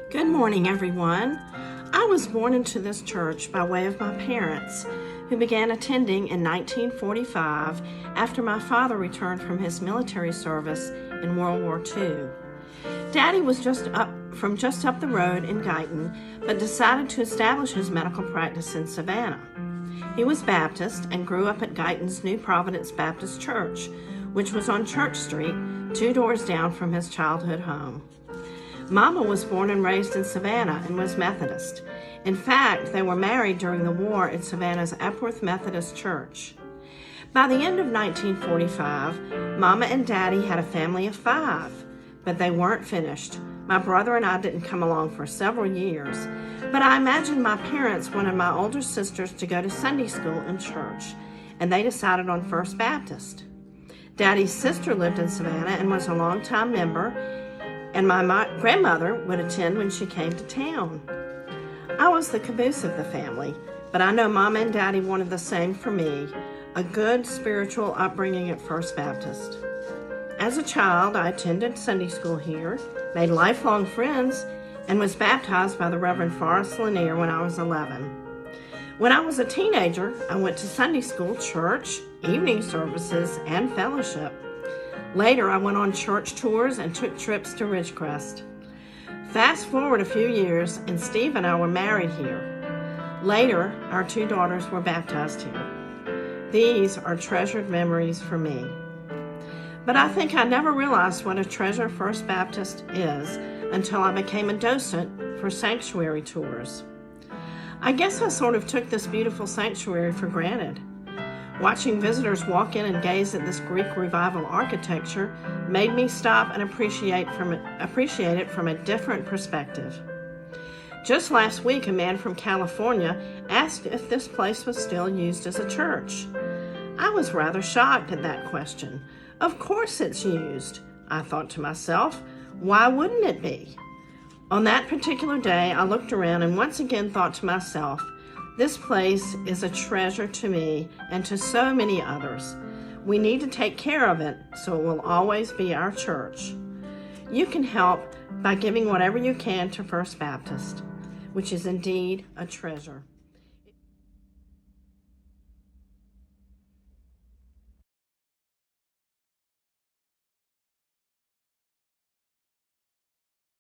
Good morning, everyone. I was born into this church by way of my parents, who began attending in 1945 after my father returned from his military service in World War II. Daddy was just up the road in Guyton, but decided to establish his medical practice in Savannah. He was Baptist and grew up at Guyton's New Providence Baptist Church, which was on Church Street, 2 doors down from his childhood home. Mama was born and raised in Savannah and was Methodist. In fact, they were married during the war at Savannah's Epworth Methodist Church. By the end of 1945, Mama and Daddy had a family of 5, but they weren't finished. My brother and I didn't come along for several years, but I imagine my parents wanted my older sisters to go to Sunday school and church, and they decided on First Baptist. Daddy's sister lived in Savannah and was a longtime member, and my grandmother would attend when she came to town. I was the caboose of the family, but I know Mama and Daddy wanted the same for me, a good spiritual upbringing at First Baptist. As a child, I attended Sunday school here, made lifelong friends, and was baptized by the Reverend Forrest Lanier when I was 11. When I was a teenager, I went to Sunday school, church, evening services, and fellowship. Later, I went on church tours and took trips to Ridgecrest. Fast forward a few years, and Steve and I were married here. Later, our 2 daughters were baptized here. These are treasured memories for me. But I think I never realized what a treasure First Baptist is until I became a docent for sanctuary tours. I guess I sort of took this beautiful sanctuary for granted. Watching visitors walk in and gaze at this Greek Revival architecture made me stop and appreciate it from a different perspective. Just last week, a man from California asked if this place was still used as a church. I was rather shocked at that question. Of course it's used, I thought to myself. Why wouldn't it be? On that particular day, I looked around and once again thought to myself, this place is a treasure to me and to so many others. We need to take care of it so it will always be our church. You can help by giving whatever you can to First Baptist, which is indeed a treasure.